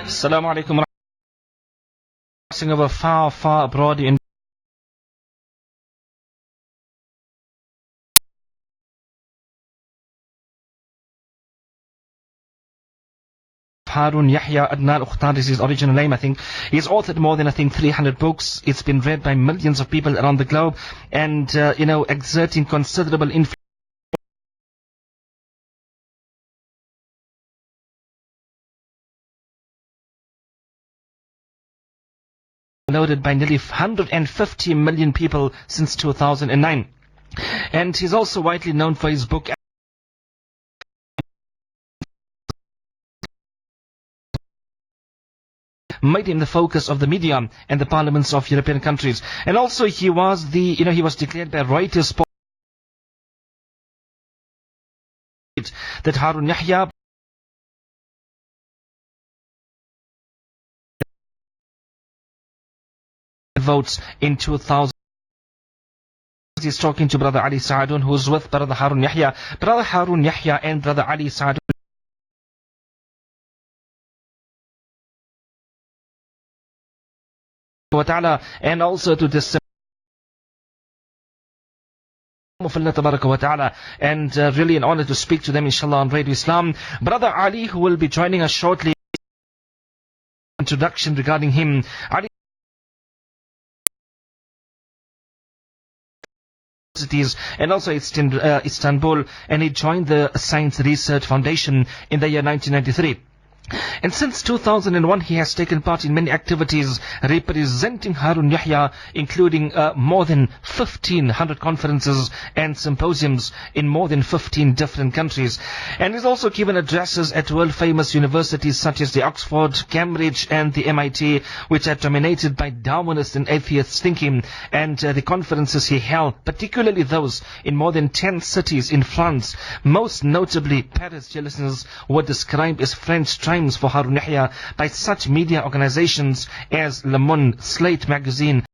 Assalamu alaikum. Crossing over far, far abroad in Harun Yahya Adnan Ukhtar is his original name, I think. He's authored more than, 300 books. It's been read by millions of people around the globe and, exerting considerable influence. Downloaded by nearly 150 million people since 2009. And he's also widely known for his book made him the focus of the media and the parliaments of European countries. And also he was he was declared by Reuters that Harun Yahya votes in 2000. He's talking to Brother Ali Sadun, who's with Brother Harun Yahya. Brother Harun Yahya and Brother Ali Sadun and also to this and really an honor to speak to them inshallah on Radio Islam. Brother Ali, who will be joining us shortly, introduction regarding him. Ali and also Istanbul, and he joined the Science Research Foundation in the year 1993. And since 2001, he has taken part in many activities representing Harun Yahya, including more than 1,500 conferences and symposiums in more than 15 different countries. And he's also given addresses at world-famous universities such as the Oxford, Cambridge and the MIT, which are dominated by Darwinist and atheist thinking. And the conferences he held, particularly those in more than 10 cities in France, most notably Paris, dear listeners, were described as French Times for Harun Yahya by such media organizations as Le Monde, Slate magazine,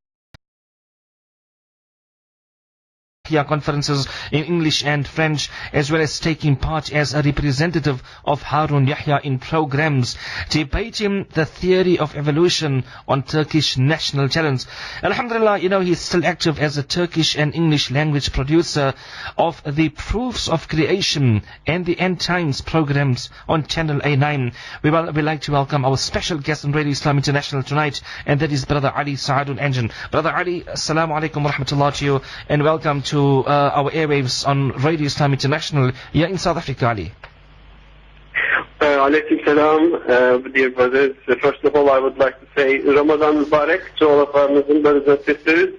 conferences in English and French, as well as taking part as a representative of Harun Yahya in programs debating the theory of evolution on Turkish national channels. Alhamdulillah, he's still active as a Turkish and English language producer of the Proofs of Creation and the End Times programs on Channel A9. We like to welcome our special guest on Radio Islam International tonight, and that is Brother Ali Sadun Engin. Brother Ali, assalamu alaikum wa rahmatullah to you, and welcome to our airwaves on Radio Islam International here in South Africa, Ali. Alaikum salam, dear brothers. First of all, I would like to say Ramadan Mubarak to all of our Muslim brothers and sisters.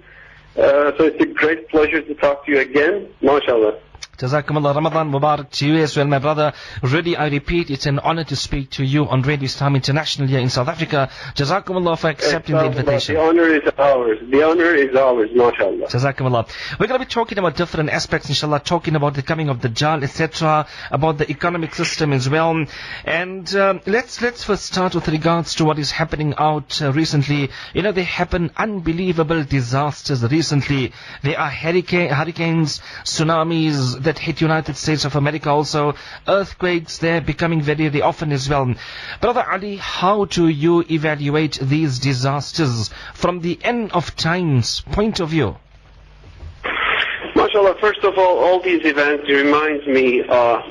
So it's a great pleasure to talk to you again. MashaAllah. Jazakumullah, Ramadan Mubarak to you as well, my brother. Really, I repeat, it's an honor to speak to you on Radio Islam International here in South Africa. Jazakumullah for accepting the invitation. The honor is ours. The honor is ours, mashallah. Jazakumullah. We're going to be talking about different aspects, inshallah, talking about the coming of Dajjal, etc., about the economic system as well. And let's first start with regards to what is happening out recently. There happen unbelievable disasters recently. There are hurricanes, tsunamis that hit United States of America, also earthquakes there becoming very, very often as well. Brother Ali, how do you evaluate these disasters from the end of times point of view? MashaAllah, first of all these events reminds me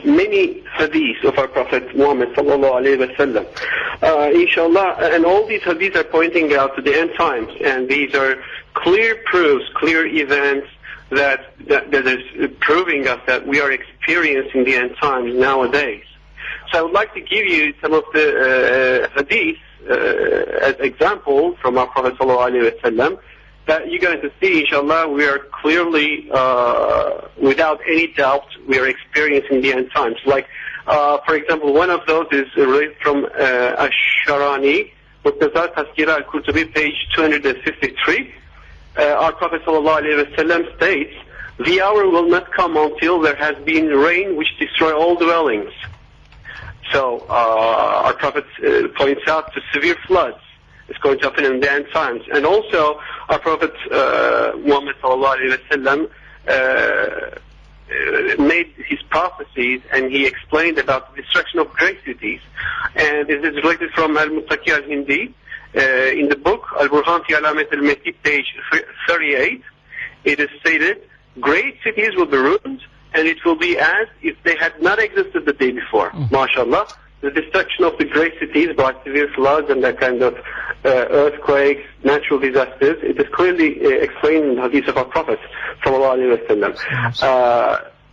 many hadiths of our Prophet Muhammad sallallahu alayhi wa sallam. Inshallah, and all these hadiths are pointing out to the end times, and these are clear proofs, clear events that is proving us that we are experiencing the end times nowadays. So I would like to give you some of the hadith as example from our Prophet ﷺ that you're going to see, inshallah, we are clearly, without any doubt, we are experiencing the end times. Like, for example, one of those is related from Ash-Sharani, Muqtazat Tazkira al-Qurtubi, page 253. Our Prophet ﷺ states, the hour will not come until there has been rain which destroy all dwellings. So our Prophet points out to severe floods. It's going to happen in the end times. And also our Prophet Muhammad ﷺ made his prophecies, and he explained about the destruction of great cities. And this is related from Al-Muttaqi al-Hindi. In the book, Al-Burhan fi Alamat al-Mahdi, page 38, it is stated, great cities will be ruined, and it will be as if they had not existed the day before. MashaAllah. The destruction of the great cities by severe floods and that kind of earthquakes, natural disasters, it is clearly explained in the hadith of our Prophet ﷺ.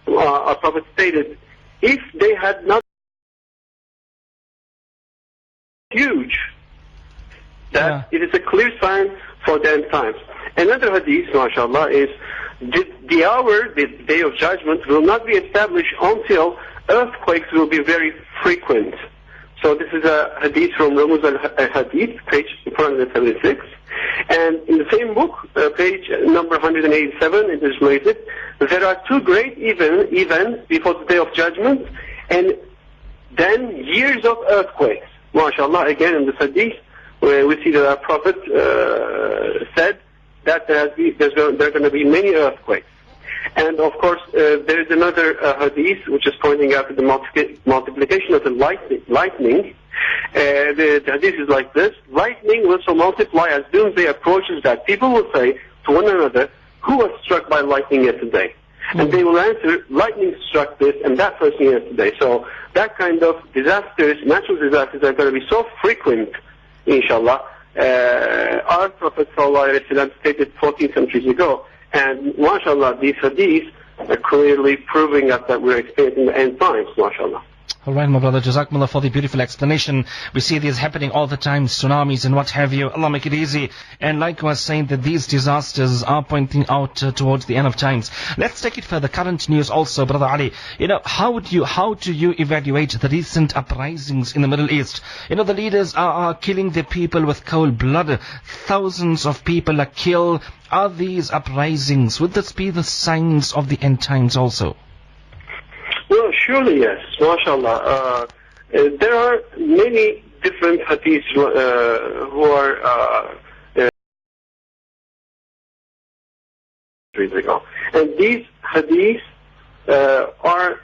Our Prophet stated, if they had not huge, that it is a clear sign for the end times. Another hadith, mashallah, is the hour, the day of judgment, will not be established until earthquakes will be very frequent. So this is a hadith from Ramuz al-Hadith, page 476. And in the same book, page number 187, it is related, there are two great events before the day of judgment, and then years of earthquakes. MashaAllah, again in the hadith, where we see that our Prophet said that there are going to be many earthquakes. And of course, there is another hadith which is pointing out to the multiplication of the lightning. The hadith is like this: lightning will so multiply as doomsday approaches that people will say to one another, who was struck by lightning yesterday? And they will answer, lightning struck this and that person yesterday. So that kind of disasters, natural disasters, are going to be so frequent, inshallah. Our Prophet ﷺ stated 14 centuries ago. And mashallah, these hadiths are clearly proving us that we're experiencing the end times, mashallah. All right, my brother, Jazakumullah for the beautiful explanation. We see these happening all the time, tsunamis and what have you. Allah make it easy. And like I was saying, that these disasters are pointing out towards the end of times. Let's take it further. Current news also, Brother Ali. How do you evaluate the recent uprisings in the Middle East? The leaders are killing the people with cold blood. Thousands of people are killed. Are these uprisings, would this be the signs of the end times also? Well, surely yes, mashallah. There are many different hadiths who are and these hadiths are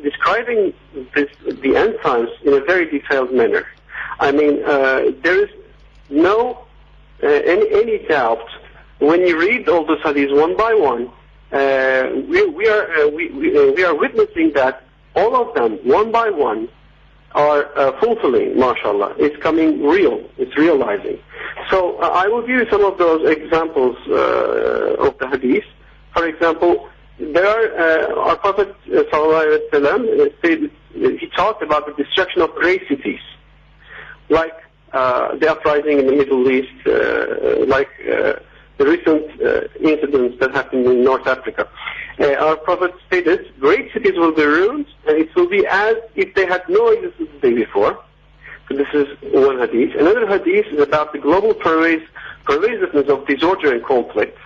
describing the end times in a very detailed manner. I mean, there is no any doubt when you read all those hadiths one by one. We are witnessing that all of them, one by one, are fulfilling, mashallah. It's coming real. It's realizing. So I will give you some of those examples of the hadith. For example, there are our Prophet ﷺ said, he talked about the destruction of great cities, like the uprising in the Middle East, like the recent incidents that happened in North Africa. Our Prophet stated, great cities will be ruined, and it will be as if they had no existence the day before. So this is one hadith. Another hadith is about the global pervasiveness of disorder and conflict.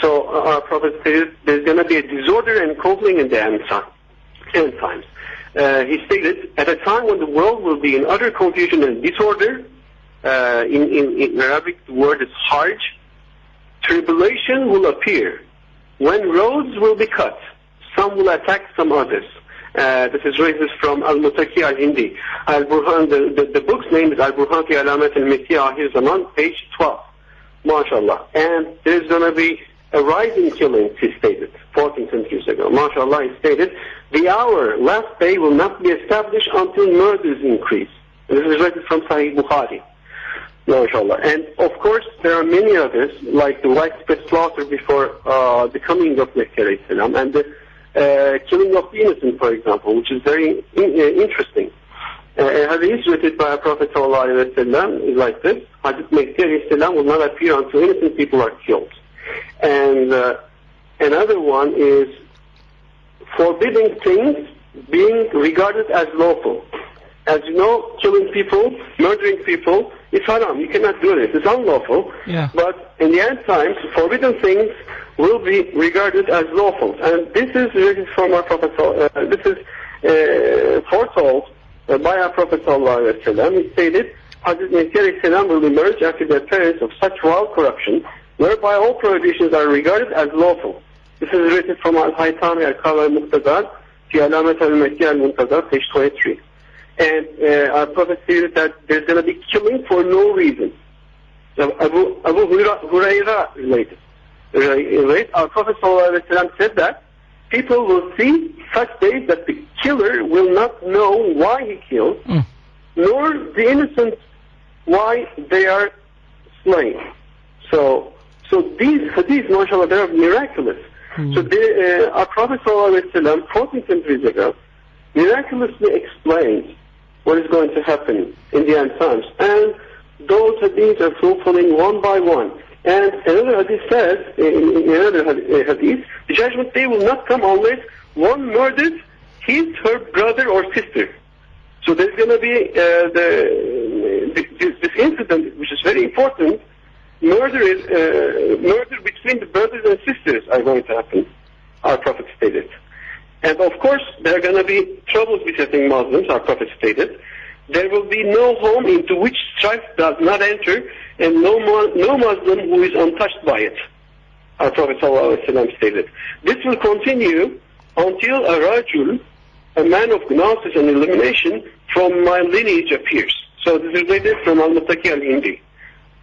So our Prophet stated, there's going to be a disorder and conflict in the end times. He stated, at a time when the world will be in utter confusion and disorder, in Arabic the word is harj, tribulation will appear, when roads will be cut, some will attack some others. This is raised from Al-Muttaqi al-Hindi. Al-Burhan, the book's name is Al-Burhan fi Alamat al-Mahdi Akhir Zaman, page 12. MashaAllah. And there's going to be a rise in killings, he stated, 14 centuries ago. MashaAllah, he stated, the hour, last day, will not be established until murders increase. And this is raised from Sahih Bukhari. MashaAllah. And of course, there are many others, like the widespread slaughter before the coming of Mehdi ﷺ, and the killing of the innocent, for example, which is very interesting. A hadith written by our Prophet ﷺ is like this: Hadith Mehdi ﷺ will not appear until innocent people are killed. And another one is forbidding things being regarded as lawful. As you know, killing people, murdering people, it's haram. You cannot do this. It's unlawful. Yeah. But in the end times, forbidden things will be regarded as lawful. And this is written from our Prophet. This is foretold by our Prophet ﷺ. He stated, Hazrat Mehdi ﷺ will emerge after the appearance of such wild corruption, whereby all prohibitions are regarded as lawful. This is written from Al-Haytami Al-Kawa Al-Muqtadar, Fi Alamat Al-Mahdi Al-Muntazar, page 23. And our Prophet stated that there's going to be killing for no reason. So Abu Hurairah related. Our Prophet ﷺ said that people will see such days that the killer will not know why he killed, nor the innocent why they are slain. So these hadiths, mashallah, they are miraculous. So our Prophet ﷺ, 14 centuries ago, miraculously explained what is going to happen in the end times. And those hadiths are fulfilling one by one. And another hadith says, in another hadith, the judgment day will not come unless one murders her brother or sister. So there's going to be this incident, which is very important. Murder between the brothers and sisters are going to happen, our Prophet stated. And of course, there are going to be troubles besetting Muslims, our Prophet stated. There will be no home into which strife does not enter, and no Muslim who is untouched by it, our Prophet ﷺ stated. This will continue until a rajul, a man of gnosis and illumination, from my lineage appears. So this is related from Al-Muttaqi Al-Hindi,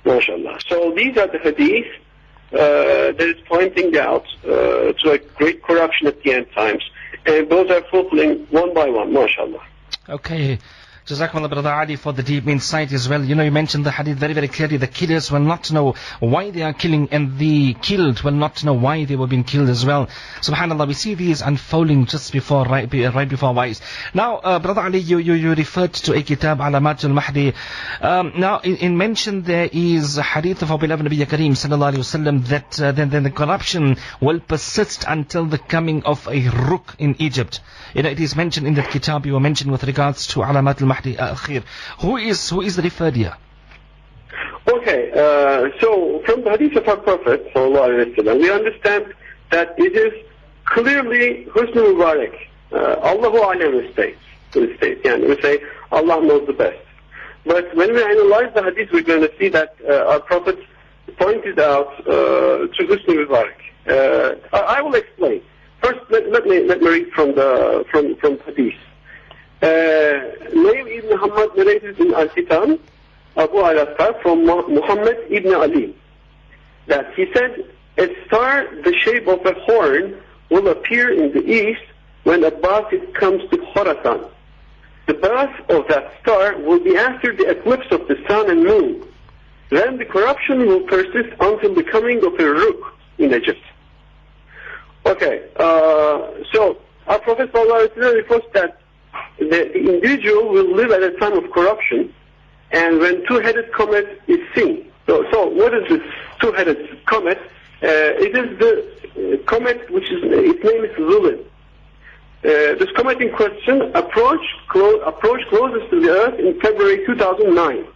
mashallah. So these are the hadith that is pointing out to a great corruption at the end times. And those are fulfilling one by one, mashallah. Okay. Jazakumullah, Brother Ali, for the deep insight as well. You know, you mentioned the hadith very, very clearly. The killers will not know why they are killing, and the killed will not know why they were being killed as well. SubhanAllah, we see these unfolding just before, right before our eyes. Now, Brother Ali, you referred to a kitab, Alamat al-Mahdi. Now, in mention there is a hadith of our beloved Nabi Kareem sallallahu alayhi wasallam that then the corruption will persist until the coming of a Ruk in Egypt. You know, it is mentioned in that kitab you were mentioned with regards to Alamat al-Mahdi Akhir. Who is the referred here? Okay, so from the hadith of our Prophet sallallahu alaihi wasallam, we understand that it is clearly Husn Mubarak. Allahu Alam states. And we say Allah knows the best. But when we analyze the hadith, we're going to see that our Prophet pointed out to Husn Mubarak. I will explain. First, let me read from the hadith. Naim ibn Hamad narrated in Al-Fitan, Abu al-Asqar, from Muhammad ibn Ali, that he said, a star the shape of a horn will appear in the east when a Basit comes to Khorasan. The birth of that star will be after the eclipse of the sun and moon. Then the corruption will persist until the coming of a Ruk in Egypt. Okay, so our Prophet ﷺ reports that the individual will live at a time of corruption, and when two-headed comet is seen. So what is this two-headed comet? It is the comet which is, its name is Zulun. This comet in question approached closest to the earth in February 2009.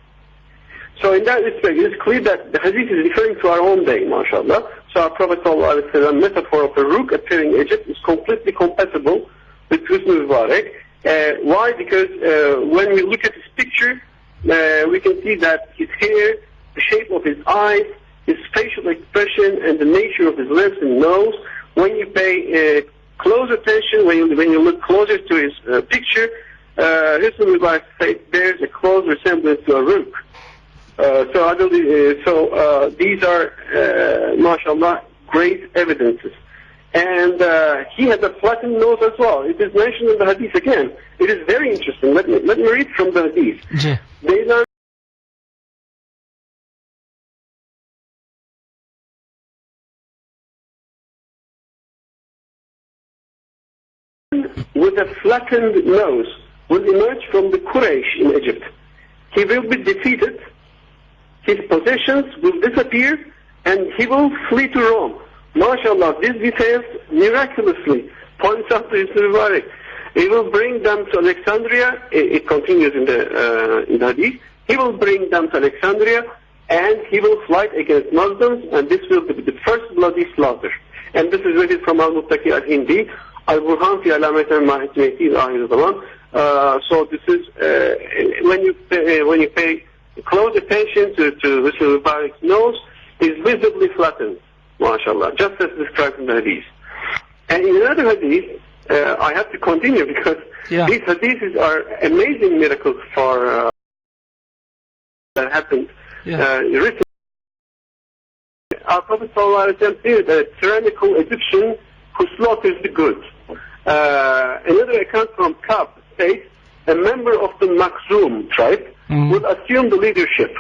So in that respect, it is clear that the hadith is referring to our own day, mashallah. So our Prophet ﷺ metaphor of a Ruk appearing in Egypt is completely compatible with Husn Mubarak. Why? Because when we look at his picture, we can see that his hair, the shape of his eyes, his facial expression, and the nature of his lips and nose. When you pay close attention, when you look closer to his picture, Husn Mubarak bears a close resemblance to a Ruk. So these are, mashallah, great evidences. And he has a flattened nose as well. It is mentioned in the hadith again. It is very interesting. Let me read from the hadith. Yeah. They learn with a flattened nose will emerge from the Quraysh in Egypt. He will be defeated, his possessions will disappear, and he will flee to Rome. MashaAllah, these details miraculously points out to Husn Mubarak. He will bring them to Alexandria. It continues in the hadith. He will bring them to Alexandria, and he will fight against Muslims, and this will be the first bloody slaughter. And this is rated from Al-Muttaqi Al-Hindi, Al-Burhan fi Alamat al-Mahdi Akhir Zaman. So this is when you pay close attention to Husn Mubarak's nose, is visibly flattened, mashallah, just as described in the hadith. And in another hadith, I have to continue because these hadiths are amazing miracles for that happened recently. Our Prophet ﷺ said a tyrannical Egyptian who slaughters the goods. Another account from Kab states a member of the Makhzum tribe will assume the leadership.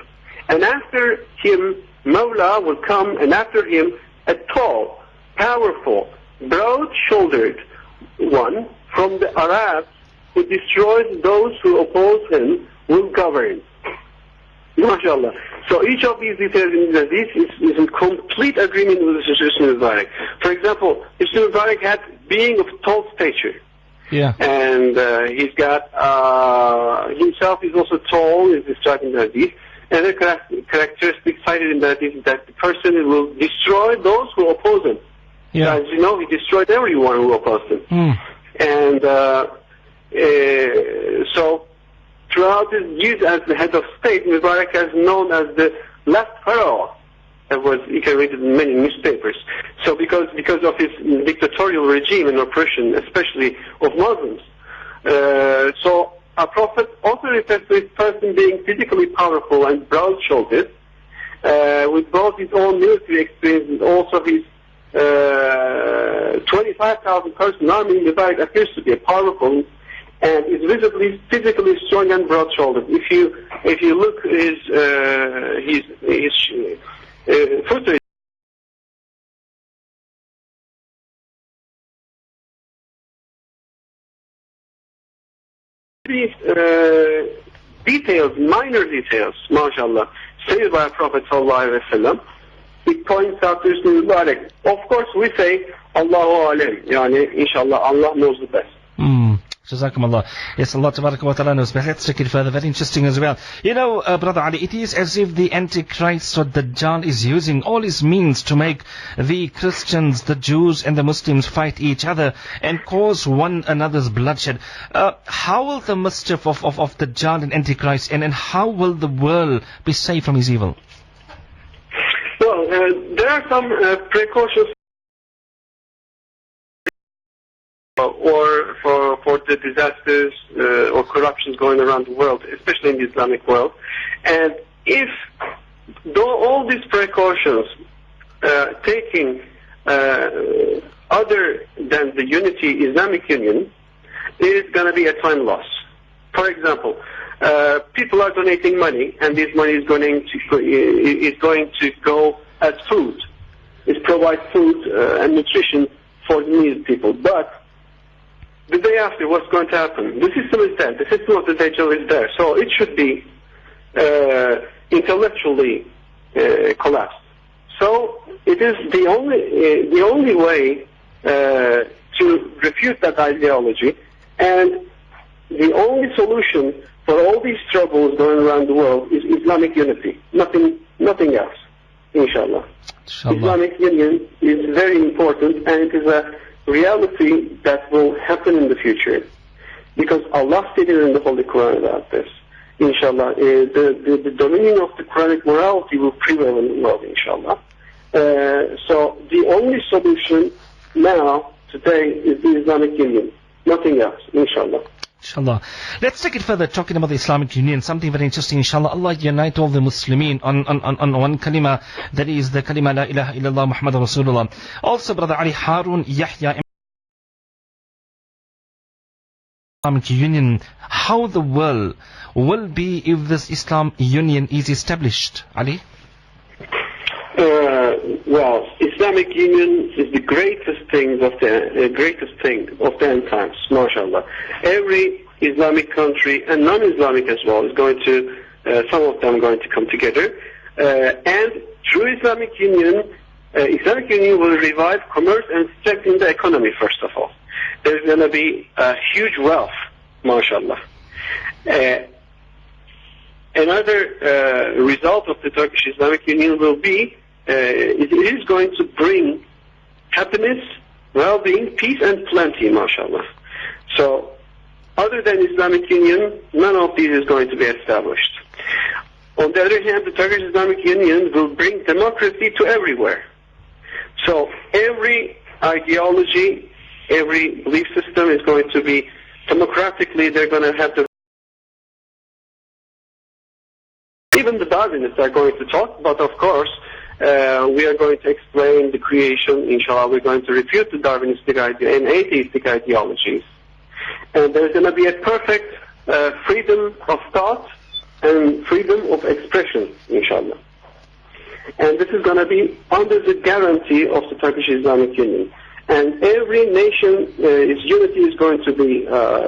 And after him, Mawla will come, and after him, a tall, powerful, broad-shouldered one from the Arabs who destroys those who oppose him will govern. MashaAllah. So each of these details in the hadith is in complete agreement with the Ibn Mubarak. For example, Ibn Mubarak had being of tall stature. Yeah. And he's got, himself is also tall, is described in the hadith. Another characteristic cited in the hadith is that the person will destroy those who oppose him. Yeah. As you know, he destroyed everyone who opposed him. And so throughout his years as the head of state, Mubarak is known as the last pharaoh. That was, you can read it in many newspapers. So because of his dictatorial regime and oppression, especially of Muslims. So our Prophet also refers to his person being physically powerful and broad-shouldered, with both his own military experience and also his 25,000 person army. Mubarak appears to be a powerful and is visibly physically strong and broad-shouldered. If you look his footage, these details, minor details, mashallah, stated by our Prophet sallallahu alaihi wasallam, it points out to Ibn Mubarak. Of course, we say Allahu alim, yani inshallah, Allah knows the best. Jazakumullah. Yes, Allah Tabaraka wa Ta'ala knows best. Let's take it further. Very interesting as well. You know, Brother Ali, it is as if the Antichrist or Dajjal is using all his means to make the Christians, the Jews and the Muslims fight each other and cause one another's bloodshed. How will the mischief of Dajjal and Antichrist and how will the world be saved from his evil? Well, there are some precautions or for the disasters or corruptions going around the world, especially in the Islamic world. And if all these precautions taking other than the unity Islamic Union, there is going to be a time loss. For example, people are donating money, and this money is going to go as food. It provides food and nutrition for the needy people. But the day after, what's going to happen? The system is there. The system of the Dajjal is there. So it should be intellectually collapsed. So it is the only way to refute that ideology, and the only solution for all these troubles going around the world is Islamic unity. Nothing else. Inshallah. Islamic Union is very important, and it is a reality that will happen in the future, because Allah stated in the Holy Quran about this. Inshallah, the dominion of the Quranic morality will prevail in the world, inshallah. So the only solution now, today, is the Islamic Union. Nothing else, inshallah. Inshallah. Let's take it further, talking about the Islamic Union. Something very interesting, inshallah. Allah unite all the Muslimin on one kalima, that is the kalima La ilaha illallah Muhammad Rasulullah. Also, Brother Ali, Harun Yahya, Islamic Union, how the world will be if this Islam Union is established, Ali? Well, Islamic Union is the greatest thing of the end times, mashallah. Every Islamic country and non-Islamic as well is going to, some of them are going to come together, and through Islamic Union will revive commerce and strengthen the economy. First of all, there's going to be a huge wealth, mashallah. Another result of the Turkish Islamic Union will be it is going to bring happiness, well-being, peace and plenty, mashallah. So, other than Islamic Union, none of these is going to be established. On the other hand, the Turkish Islamic Union will bring democracy to everywhere. So, every ideology every belief system is going to be democratically, they're going to have the, even the Darwinists are going to talk, but of course, we are going to explain the creation, inshallah. We're going to refute the Darwinistic idea and atheistic ideologies. And there's going to be a perfect freedom of thought and freedom of expression, inshallah. And this is going to be under the guarantee of the Turkish Islamic Union. And every nation's unity is going to be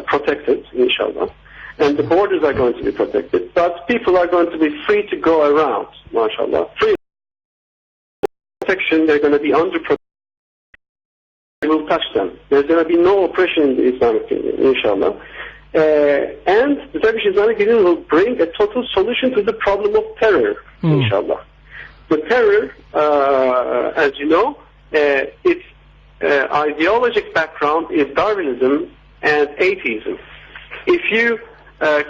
protected, inshallah. And the borders are going to be protected. But people are going to be free to go around, mashallah. Free protection, they're going to be under protection. We will touch them. There's going to be no oppression in the Islamic Union, inshallah. And the Turkish Islamic Union will bring a total solution to the problem of terror, inshallah. The terror, as you know, its ideologic background is Darwinism and atheism. If you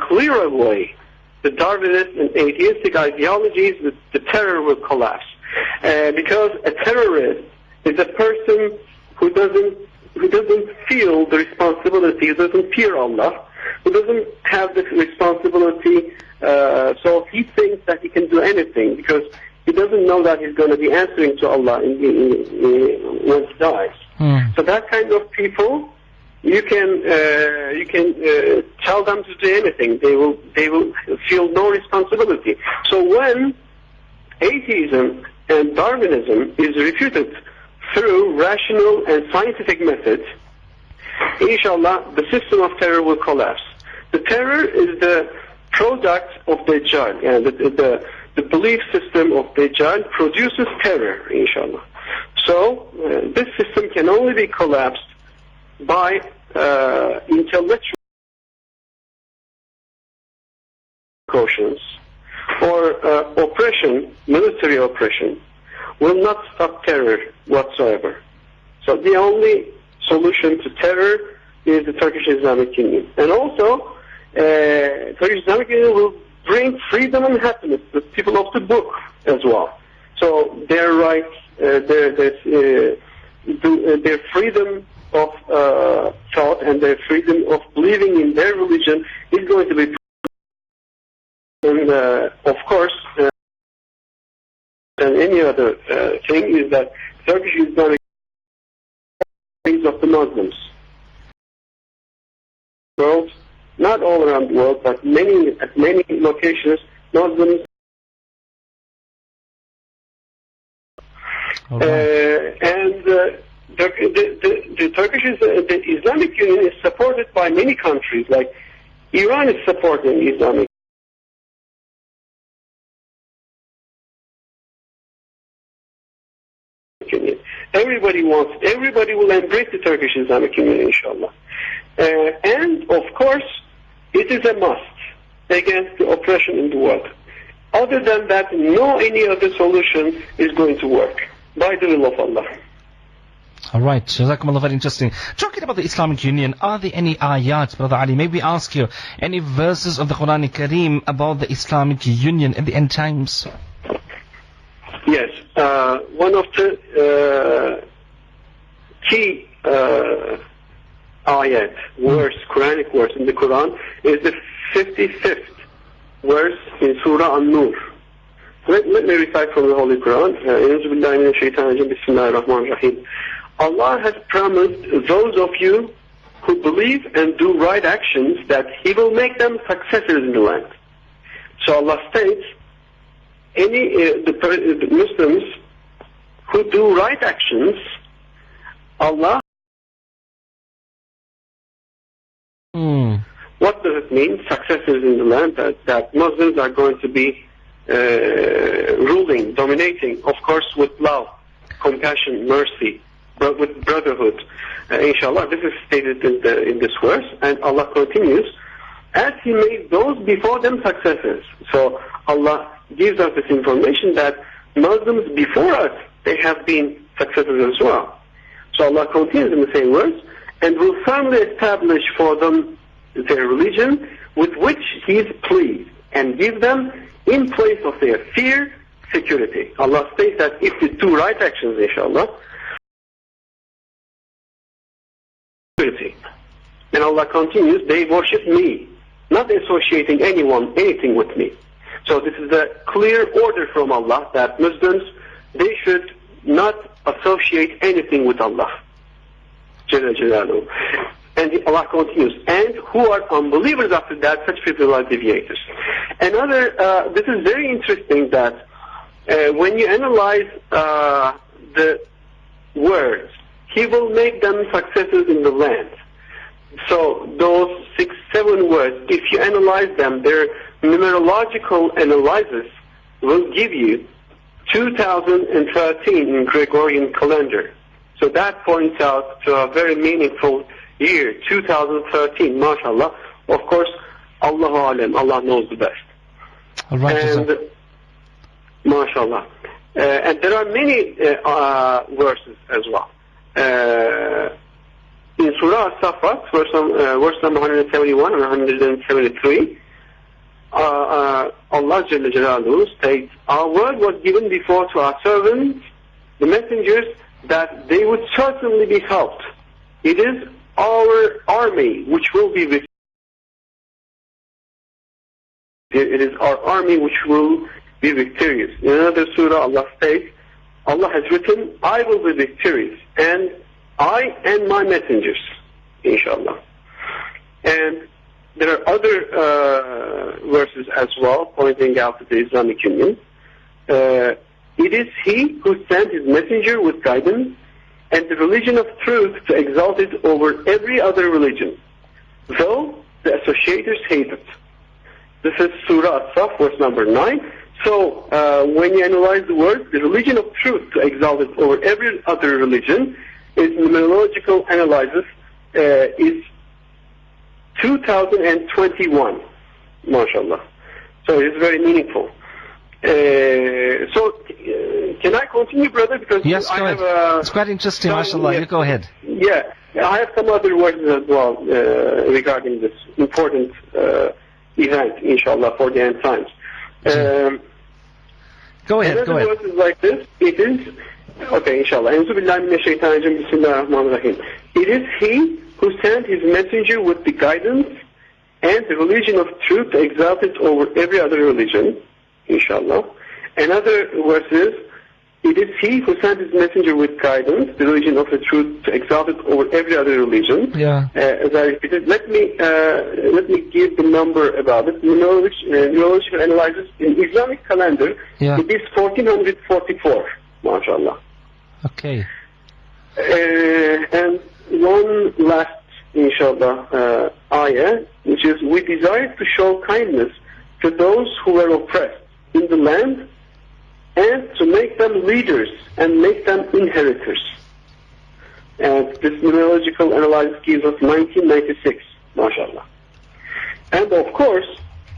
clear away the Darwinist and atheistic ideologies, the terror will collapse. Because a terrorist is a person who doesn't feel the responsibility, who doesn't fear Allah, who doesn't have the responsibility, so he thinks that he can do anything because he doesn't know that he's going to be answering to Allah when he dies. So that kind of people, you can tell them to do anything. They will feel no responsibility. So when atheism and Darwinism is refuted through rational and scientific methods, inshallah, the system of terror will collapse. The terror is the product of Dajjal, and the belief system of Dajjal produces terror, inshallah. So this system can only be collapsed by intellectual precautions, or oppression, military oppression, will not stop terror whatsoever. So the only solution to terror is the Turkish Islamic Union. And also, Turkish Islamic Union will bring freedom and happiness to people of the book as well. So their rights, their freedom of thought and their freedom of believing in their religion is going to be. And of course, and any other thing is that Turkish Islamic things of the Muslims. World, not all around the world, but at many locations, Muslims. And the Turkish the Islamic Union is supported by many countries, like Iran is supporting Islamic. Everybody will embrace the Turkish Islamic Union, inshallah. And of course, it is a must against the oppression in the world. Other than that, any other solution is going to work, by the will of Allah. Alright, Jazakumullah, very interesting. Talking about the Islamic Union, are there any ayat, Brother Ali, maybe ask you, any verses of the Quran Kareem about the Islamic Union in the end times? Yes, one of the key ayat, Quranic verse in the Quran is the 55th verse in Surah An-Nur. Let me recite from the Holy Quran. Allah has promised those of you who believe and do right actions that He will make them successors in the land. So Allah states, the Muslims who do right actions, Allah. What does it mean? Successors in the land, that Muslims are going to be ruling, dominating, of course, with love, compassion, mercy, but with brotherhood. Inshallah, this is stated in this verse, and Allah continues, as He made those before them successors. So Allah gives us this information that Muslims before us, they have been successors as well. So Allah continues in the same verse, and will firmly establish for them their religion with which He is pleased, and give them in place of their fear, security. Allah states that if they do right actions, inshallah, Allah continues, they worship me, not associating anything with me. So this is the clear order from Allah that Muslims, they should not associate anything with Allah. Jalla Jalaluhu. And Allah continues, and who are unbelievers after that, such people are deviators. Another, this is very interesting that when you analyze the words, He will make them successors in the land. So those 6, 7 words, if you analyze them, their numerological analysis will give you 2013 in Gregorian calendar. So that points out to a very meaningful year, 2013, mashallah. Of course, Allahu Alam, Allah knows the best. All right, and mashallah. And there are many verses as well. In Surah As-Saffat, verse number 171 and 173, Allah Jalla Jalaluhu states, our word was given before to our servants, the messengers, that they would certainly be helped. It is our army which will be with It is our army which will be victorious. In another surah, Allah states, Allah has written, I will be victorious, and I and my messengers, inshallah. And there are other verses as well pointing out to the Islamic Union. It is He who sent His messenger with guidance and the religion of truth to exalt it over every other religion, though the associators hate it. This is Surah As-Saf, verse number 9. So when you analyze the word, the religion of truth to exalt it over every other religion, its numerological analysis is 2021, mashallah. So it's very meaningful. Can I continue, brother? Because yes, I go have ahead. It's quite interesting, mashallah. You go ahead. Yeah, I have some other words as well regarding this important event, inshallah, for the end times. Go ahead, go ahead. Another verse is like this. It is, okay, inshallah. It is He who sent His messenger with the guidance and the religion of truth to exalt it over every other religion, inshallah. Another verse is, it is He who sent His messenger with guidance, the religion of the truth to exalt it over every other religion. Yeah. As I repeated, let me give the number about it. Neurological analysis in Islamic calendar, yeah. It is 1444, mashallah. Okay. And one last, inshallah, ayah, which is, we desire to show kindness to those who were oppressed in the land, and to make them leaders and make them inheritors. And this numerological analysis gives us 1996, mashallah. And of course,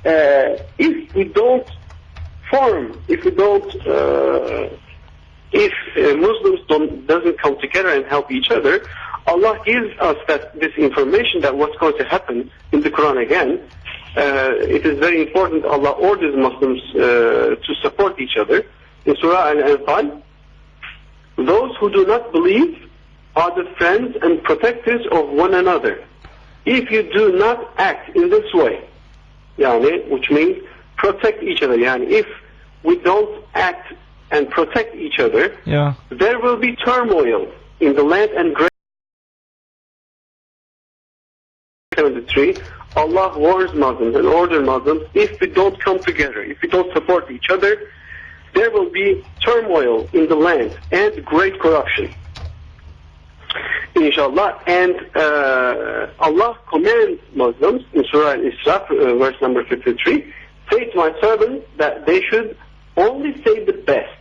if Muslims doesn't come together and help each other, Allah gives us this information that what's going to happen in the Quran again. It is very important. Allah orders Muslims to support each other. In Surah Al-Anfal, those who do not believe are the friends and protectors of one another. If you do not act in this way, which means protect each other, if we don't act and protect each other, there will be turmoil in the land and great. 73, Allah warns Muslims and orders Muslims, if we don't come together, if we don't support each other, there will be turmoil in the land and great corruption, inshallah. And Allah commands Muslims in Surah Al-Isra, verse number 53, say to my servants that they should only say the best.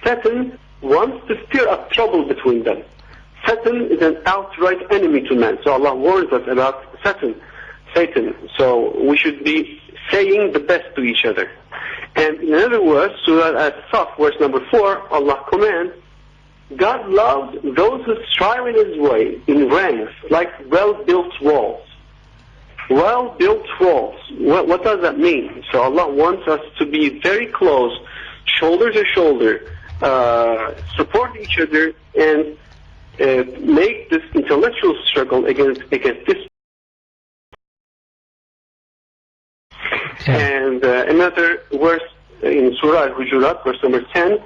Satan wants to stir up trouble between them. Satan is an outright enemy to man. So Allah warns us about Satan. So we should be saying the best to each other. And in other words, Surah As-Saf, verse number 4, Allah commands, God loves those who strive in His way in ranks like well-built walls. Well-built walls. What does that mean? So Allah wants us to be very close, shoulder to shoulder, support each other, and make this intellectual struggle against this another verse in Surah Al-Hujurat, verse number 10,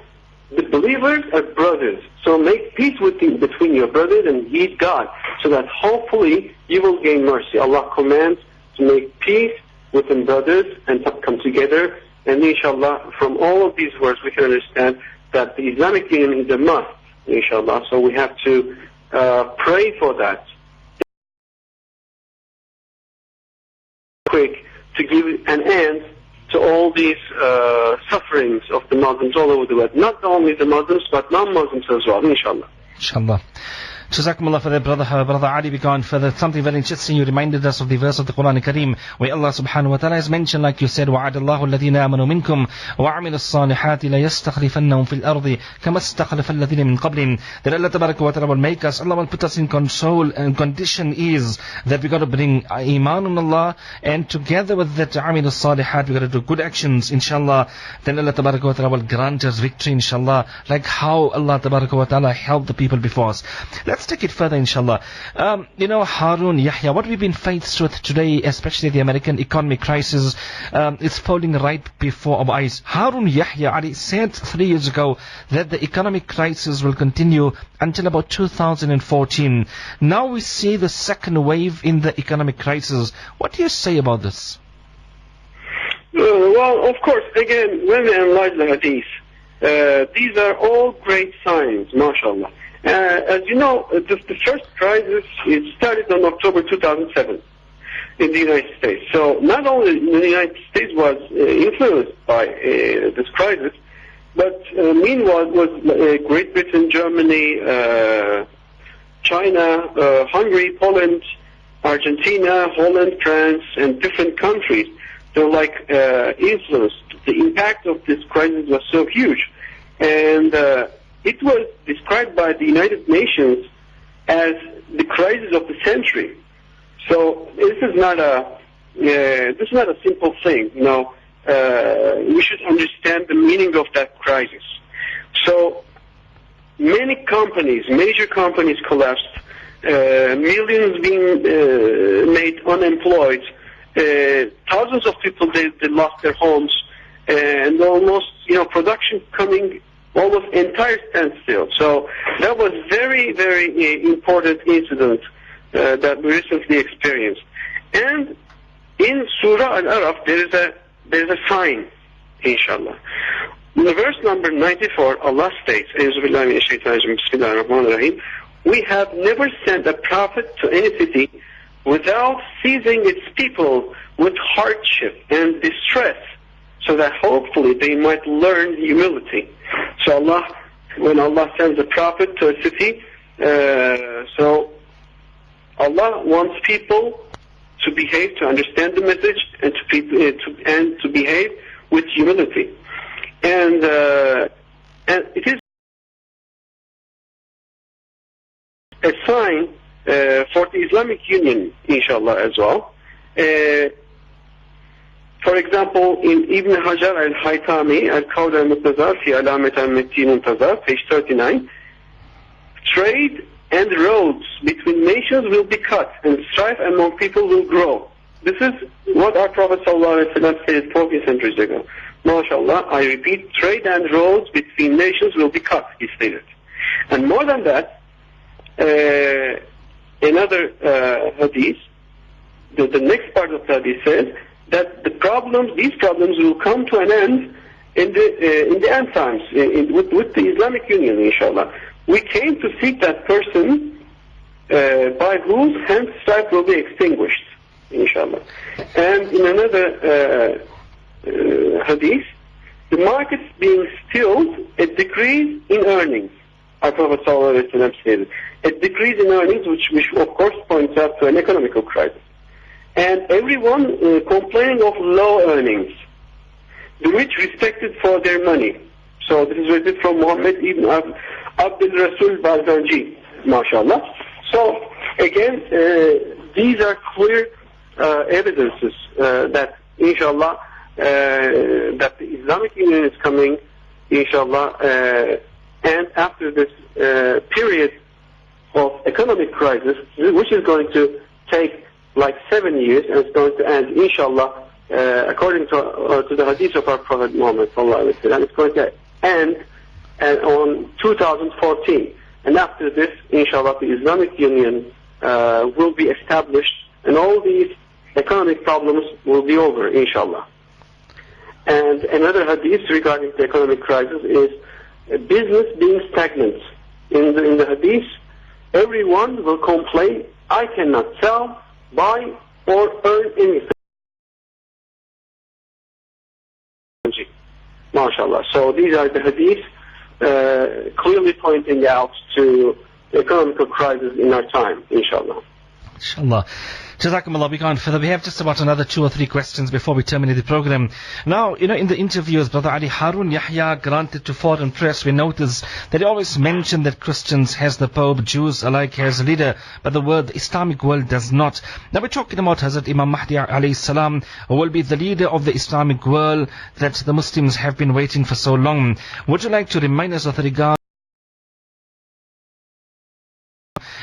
the believers are brothers. So make peace between your brothers and heed God, so that hopefully you will gain mercy. Allah commands to make peace within brothers and to come together. And inshallah, from all of these words, we can understand that the Islamic Union is a must, inshallah. So we have to pray for that. Quick to give an end to all these sufferings of the Muslims all over the world. Not only the Muslims, but non-Muslims as well, inshallah. Inshallah. Jazakumullah for that, brother Ali. We go on further. Something very interesting. You reminded us of the verse of the Quran Kareem where Allah subhanahu wa ta'ala has mentioned, like you said, وَعَدَ اللَّهُ الَّذِينَ آمَنُوا مِنْكُمْ وَعَمِلُوا الصَّالِحَاتِ لَيَسْتَخْلِفَنَّهُمْ فِي الْأَرْضِ كَمَا اسْتَخْلَفَ الَّذِينَ مِنْ قَبْلِهِمْ. That Allah tabaraka wa ta'ala will make us, Allah will put us in control, and condition is that we got to bring iman on Allah, and together with that عَمِلُوا الصَّالِحَاتِ we got to do good actions, inshallah. Then Allah tabaraka wa ta'ala will grant us victory, inshallah, like how Allah tabaraka wa ta'ala helped the people before us. Let's take it further, inshallah. Harun Yahya, what we've been faced with today, especially the American economic crisis, it's falling right before our eyes. Harun Yahya Ali said 3 years ago that the economic crisis will continue until about 2014. Now we see the second wave in the economic crisis. What do you say about this? Well, of course, again, when we analyze the hadith, these are all great signs, mashallah. As you know, the first crisis, it started on October 2007 in the United States. So not only the United States was influenced by this crisis, but meanwhile was Great Britain, Germany, China, Hungary, Poland, Argentina, Holland, France, and different countries. So influenced. The impact of this crisis was so huge. And it was described by the United Nations as the crisis of the century. So this is not a simple thing. We should understand the meaning of that crisis. So many companies, major companies collapsed, millions being made unemployed, thousands of people they lost their homes, and almost production coming almost entire standstill. So that was very, very important incident that we recently experienced. And in Surah Al-Araf there is a sign, inshallah. In the verse number 94, Allah states, we have never sent a prophet to any city without seizing its people with hardship and distress, so that hopefully they might learn humility. So when Allah sends a prophet to a city, so Allah wants people to behave, to understand the message, and to behave with humility. And it is a sign for the Islamic Union, inshallah, as well. For example, in Ibn Hajar al-Haytami, al-Qawl al-Muntazar, fi alamat al-Mittin Muntazar, page 39, trade and roads between nations will be cut, and strife among people will grow. This is what our Prophet ﷺ said 14 centuries ago. MashaAllah, I repeat, trade and roads between nations will be cut, he stated. And more than that, another hadith, the next part of the hadith says that these problems will come to an end in the end times, with the Islamic Union, inshallah. We came to seek that person by whose hand strife will be extinguished, inshallah. And in another hadith, the markets being stilled, a decrease in earnings. Our Prophet ﷺ said, a decrease in earnings, which of course points out to an economical crisis. And everyone complaining of low earnings, the rich respected for their money. So this is written from Muhammad ibn Abdul Rasul Bazanji, mashallah. So again, these are clear evidences that inshallah that the Islamic Union is coming, inshallah, and after this period of economic crisis, which is going to take like 7 years, and it's going to end, inshallah, according to the hadith of our Prophet Muhammad sallallahu alaihi wasallam, it's going to end on 2014. And after this, inshallah, the Islamic Union will be established, and all these economic problems will be over, inshallah. And another hadith regarding the economic crisis is business being stagnant. In the hadith, everyone will complain, I cannot sell, buy, or earn anything. MashaAllah. So these are the hadiths clearly pointing out to the economical crisis in our time, inshallah. Inshallah. Jazakumullah, we can't further. We have just about another 2 or 3 questions before we terminate the program. Now, in the interviews, Brother Ali, Harun Yahya granted to foreign press, we notice that he always mentioned that Christians has the Pope, Jews alike has a leader, but the word Islamic world does not. Now we're talking about Hazrat Imam Mahdi alayhi salam, who will be the leader of the Islamic world that the Muslims have been waiting for so long. Would you like to remind us of the regard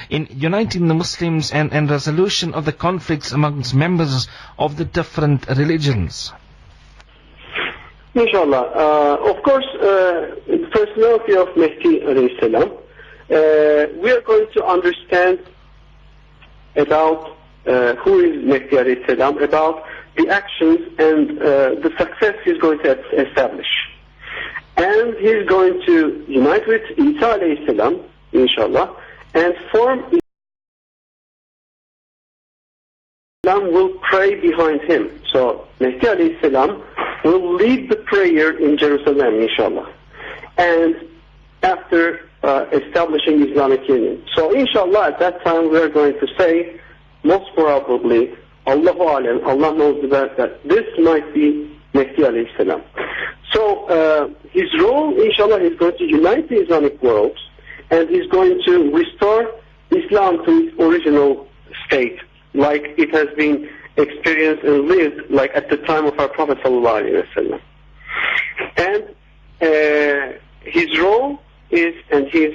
in uniting the Muslims and resolution of the conflicts amongst members of the different religions? Inshallah. Of course, the personality of Mahdi alayhi salam, we are going to understand about who is Mahdi alayhi salam, about the actions and the success he's going to establish. And he's going to unite with Isa alayhi salam, inshallah, and form Islam will pray behind him. So Mahdi alayhi salam will lead the prayer in Jerusalem, inshallah. And after establishing Islamic Union. So inshallah at that time we are going to say, most probably, Allahu Alam, Allah knows the best, that this might be Mahdi alayhi salam. So his role, inshallah, is going to unite the Islamic world, and he's going to restore Islam to its original state, like it has been experienced and lived like at the time of our Prophet ﷺ. And his role is, and his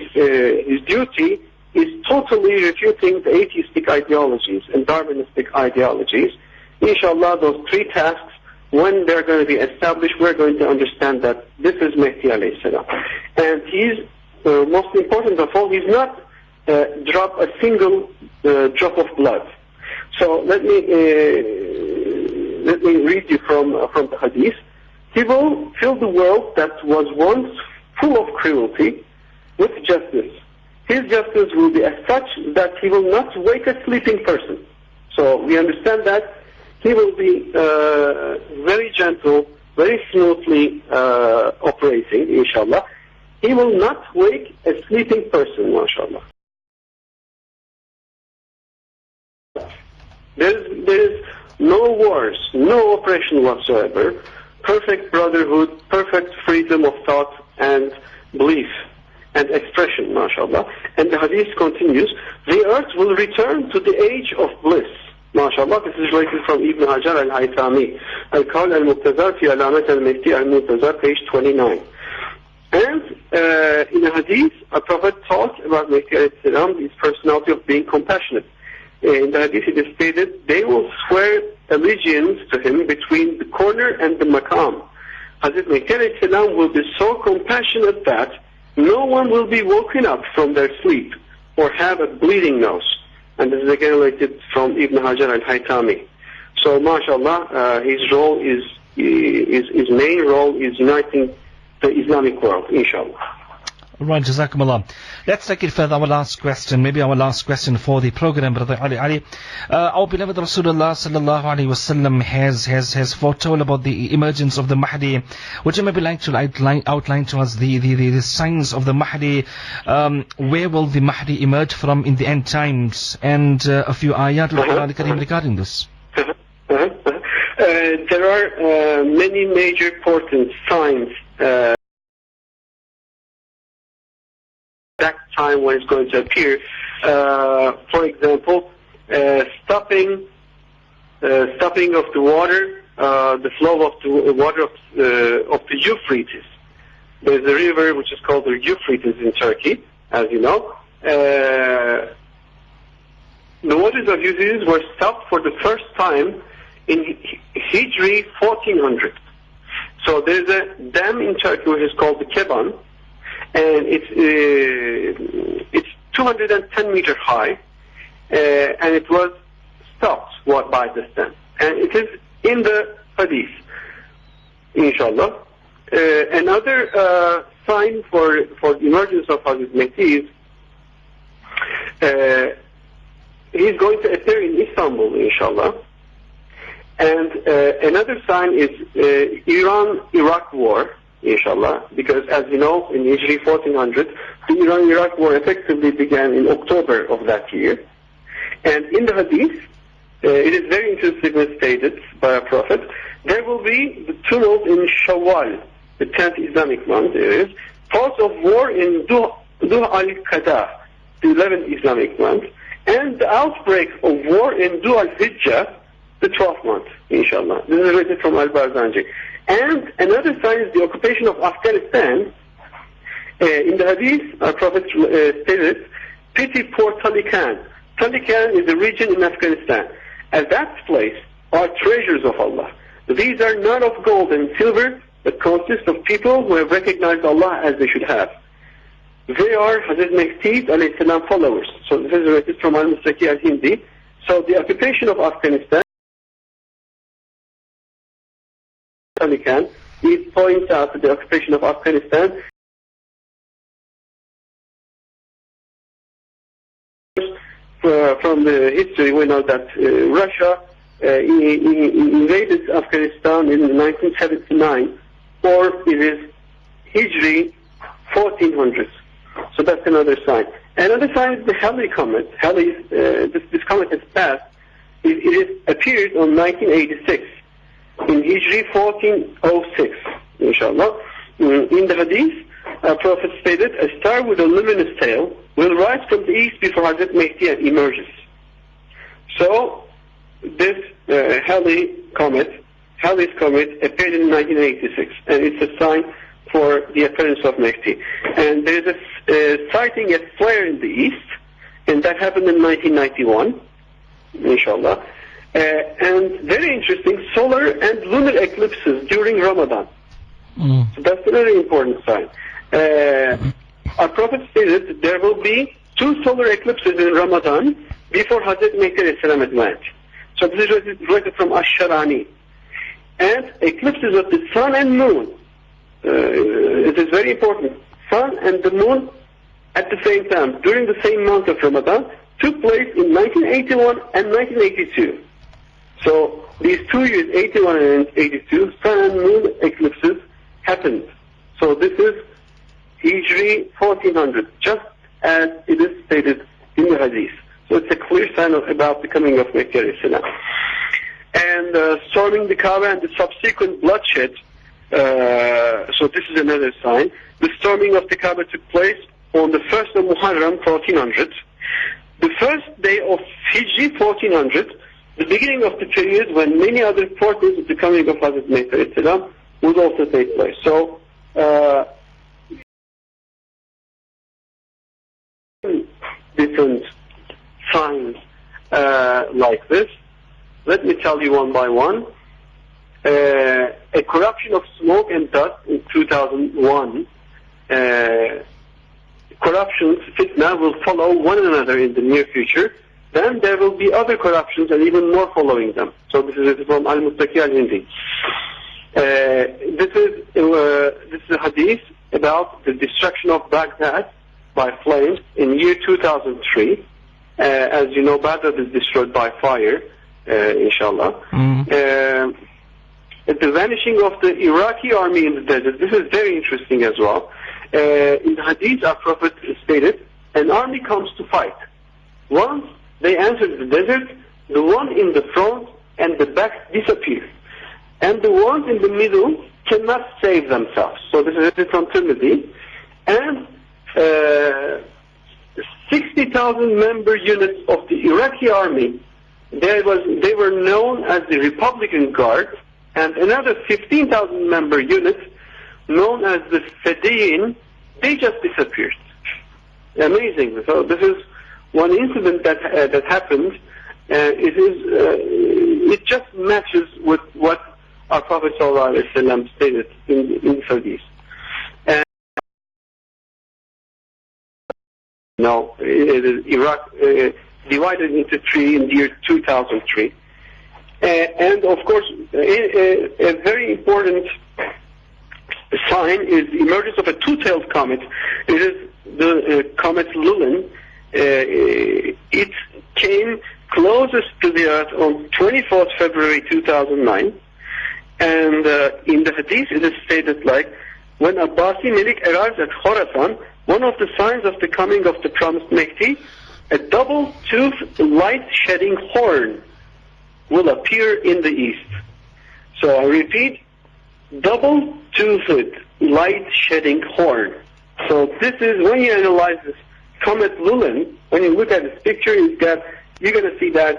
duty is totally refuting the atheistic ideologies and Darwinistic ideologies. Inshallah, those 3 tasks, when they're going to be established, we're going to understand that this is Mahdi alayhi salam. And he's most important of all, he's not drop a single drop of blood. So let me read you from the hadith. He will fill the world that was once full of cruelty with justice. His justice will be as such that he will not wake a sleeping person. So we understand that he will be very gentle, very smoothly operating, inshallah. He will not wake a sleeping person, mashallah. There is no wars, no oppression whatsoever, perfect brotherhood, perfect freedom of thought and belief and expression, mashallah. And the hadith continues, the earth will return to the age of bliss. MashaAllah, this is related from Ibn Hajar al-Haytami. Al-Qawl al-Muqtazar fi alamat al-Mahdi al-Muntazar, page 29. And in a hadith, a prophet taught about Mahdi alayhi salam, his personality of being compassionate. In the hadith it is stated, they will swear allegiance to him between the corner and the maqam. Hazrat Mahdi alayhi salam will be so compassionate that no one will be woken up from their sleep or have a bleeding nose. And this is again related from Ibn Hajar al-Haytami. So, mashallah, his role is, his main role is uniting the Islamic world, inshallah. Right, Jazakumullah. Let's take it further. Our last question, maybe our last question for the program, Brother Ali. Our beloved Rasulullah sallallahu alaihi wasallam has foretold about the emergence of the Mahdi. Would you maybe like to outline to us the signs of the Mahdi? Where will the Mahdi emerge from in the end times? And a few ayat regarding this. There are many major portents, signs, exact time when it's going to appear. For example, stopping of the water, the flow of the water of the Euphrates. There's a river which is called the Euphrates in Turkey, as you know. The waters of Euphrates were stopped for the first time in Hijri 1400. So there's a dam in Turkey which is called the Keban, and it's 210 meters high, and it was stopped by this dam. And it is in the Hadith, inshallah. Another sign for the emergence of Hazrat Mehdi is he's going to appear in Istanbul, inshallah. And another sign is Iran-Iraq war, inshallah, because as you know, in Hijri 1400, the Iran-Iraq war effectively began in October of that year. And in the Hadith, it is very interestingly stated by a prophet, there will be the tumult in Shawwal, the 10th Islamic month, there is cause of war in Duh al-Qada, the 11th Islamic month, and the outbreak of war in Duh al-Hijjah, the 12th month, inshallah. This is written from Al-Barzanji. And another sign is the occupation of Afghanistan. In the Hadith, our Prophet stated, pity poor Taliban. Taliban is a region in Afghanistan. At that place are treasures of Allah. These are not of gold and silver, but consist of people who have recognized Allah as they should have. They are Hazrat Mehdi alayhi salam followers. So this is written from Al-Mustaki al-Hindi. So the occupation of Afghanistan, it points out that the occupation of Afghanistan from the history we know that Russia invaded Afghanistan in 1979, or it is Hijri 1400. So that's another sign. Another sign is the Halley comet. Halley, this comet has passed. It appeared on 1986. In Hijri 1406, inshallah. In the Hadith, Prophet stated, a star with a luminous tail will rise from the east before Hazrat Mehdi emerges. So, this Halley's comet appeared in 1986, and it's a sign for the appearance of Mehdi. And there is a sighting at flare in the east, and that happened in 1991, inshallah. And very interesting, solar and lunar eclipses during Ramadan. So that's a very important sign. Our Prophet stated that there will be 2 solar eclipses in Ramadan before Hazrat Mehdi advanced. So this is related from Ash-Sharani. And eclipses of the sun and moon. It is very important. Sun and the moon at the same time, during the same month of Ramadan, took place in 1981 and 1982. So these 2 years, 81 and 82, sun and moon eclipses happened. So this is Hijri 1400, just as it is stated in the Hadith. So it's a clear sign about the coming of Mehdi alayhi salam. And storming the Kaaba and the subsequent bloodshed, so this is another sign. The storming of the Kaaba took place on the 1st of Muharram 1400. The first day of Hijri 1400, the beginning of the period when many other portents of the coming of Hazrat Mehdi alayhi salam would also take place. So, different signs like this. Let me tell you one by one. A corruption of smoke and dust in 2001. Corruptions, fitna, will follow one another in the near future. Then there will be other corruptions and even more following them. So this is from Al-Mustaki al-Hindi. This is a hadith about the destruction of Baghdad by flames in year 2003. As you know, Baghdad is destroyed by fire, inshallah. The vanishing of the Iraqi army in the desert. This is very interesting as well. In the hadith, our Prophet stated, an army comes to fight. Once they enter the desert, the one in the front and the back disappear. And the ones in the middle cannot save themselves. So this is from Tirmidhi. And 60,000 member units of the Iraqi army, they were known as the Republican Guard, and another 15,000 member units known as the Fedayeen, they just disappeared. Amazing. So this is one incident that happened. It is it just matches with what our Prophet ﷺ stated in Hadith. And now, Iraq divided into three in the year 2003. And of course, a very important sign is the emergence of a two-tailed comet. It is the comet Lulin. It came closest to the Earth on 24th February 2009. And in the Hadith, it is stated like, when Abbasi Malik arrives at Khorasan, one of the signs of the coming of the promised Mehdi, a double-toothed, light-shedding horn will appear in the east. So I repeat, double-toothed, light-shedding horn. So this is, when you analyze this comet Lulin, when you look at this picture, you're going to see that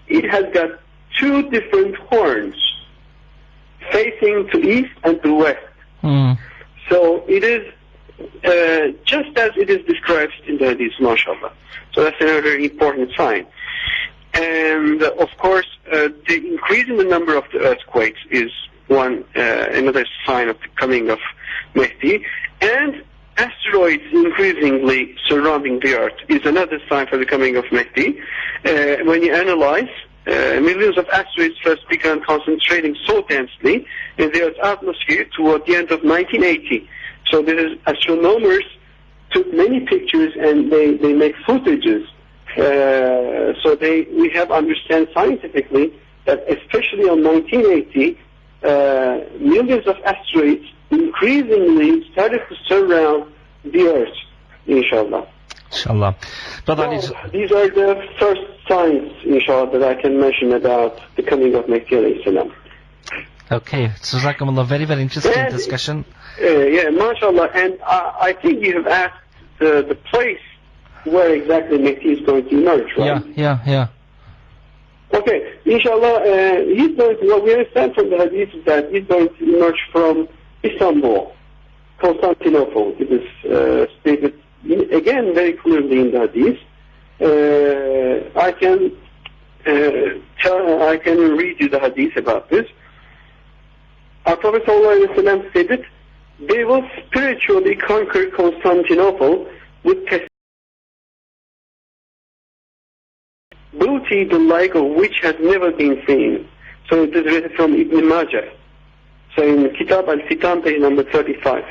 it has got two different horns facing to east and to west. So it is just as it is described in the Hadith, mashallah. So that's another important sign. And of course, the increase in the number of the earthquakes is another sign of the coming of Mehdi. And asteroids increasingly surrounding the Earth is another sign for the coming of Mehdi. When you analyze, millions of asteroids first began concentrating so densely in the Earth's atmosphere toward the end of 1980. So astronomers took many pictures and they make footages. So we have understand scientifically that especially on 1980, millions of asteroids increasingly started to surround the Earth, inshallah. Inshallah. Brother, so these are the first signs, inshallah, that I can mention about the coming of Mehdi alayhi salam. Okay, Jazakumullah, very, very interesting discussion. Yeah, mashallah, and I think you have asked the place where exactly Mehdi is going to emerge, right? Yeah. Okay, inshallah, what we understand from the Hadith is that he's going to emerge from Istanbul, Constantinople. It is stated again very clearly in the Hadith. I can read you the Hadith about this. Our Prophet ﷺ stated, they will spiritually conquer Constantinople with booty the like of which has never been seen. So it is written from Ibn Majah. So in Kitab al-Fitan, page number 35.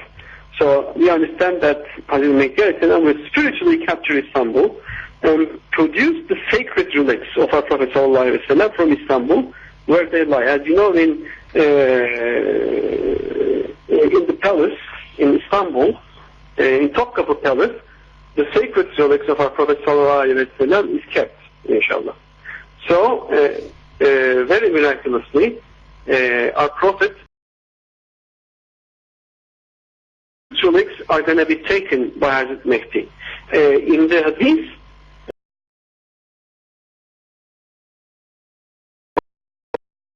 So we understand that Hazrat Mehdi will spiritually capture Istanbul and produce the sacred relics of our Prophet ﷺ from Istanbul, where they lie. As you know, in the palace in Istanbul, in Topkapı Palace, the sacred relics of our Prophet ﷺ is kept, inshallah. So, very miraculously, our Prophet relics are going to be taken by Hazrat Mehdi. In the Hadith,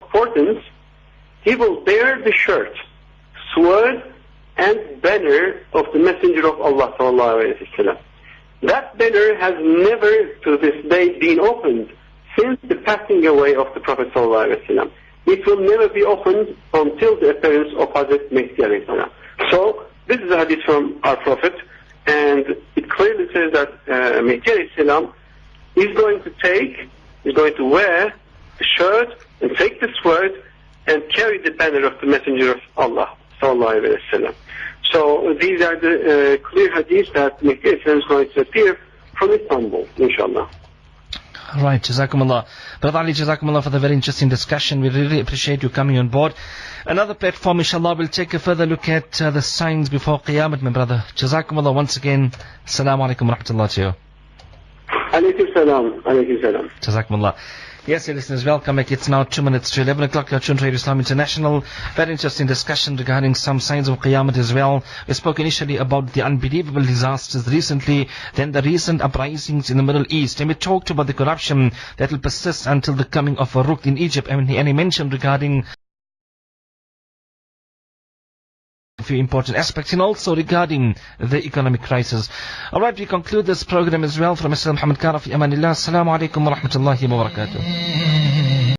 importance, he will bear the shirt, sword, and banner of the Messenger of Allah sallallahu alaihi wasallam. That banner has never to this day been opened since the passing away of the Prophet sallallahu alaihi wasallam. It will never be opened until the appearance of Hazrat Mehdi alayhi salam. So this is a hadith from our Prophet, and it clearly says that Mehdi alayhi salam is going to wear the shirt and take the sword and carry the banner of the Messenger of Allah sallallahu alaihi wasallam. So these are the clear hadiths that Mehdi is going to appear from Istanbul, inshallah. Right, Jazakumullah. Brother Ali, Jazakumullah for the very interesting discussion. We really appreciate you coming on board. Another platform, inshallah, we'll take a further look at the signs before Qiyamah, my brother. Jazakumullah once again. Assalamu alaikum wa rahmatullah to you. Alaykum salam. Alaykum salam. Jazakumullah. Yes, listeners, welcome back. It's now 2 minutes to 11 o'clock. You're tuned to Radio Islam International. Very interesting discussion regarding some signs of Qiyamah as well. We spoke initially about the unbelievable disasters recently, then the recent uprisings in the Middle East. And we talked about the corruption that will persist until the coming of Farouk in Egypt. And he mentioned regarding few important aspects, and also regarding the economic crisis. Alright, we conclude this program as well from Mr. Muhammad Kara fi amanillah. Assalamu alaikum wa rahmatullahi wa barakatuh.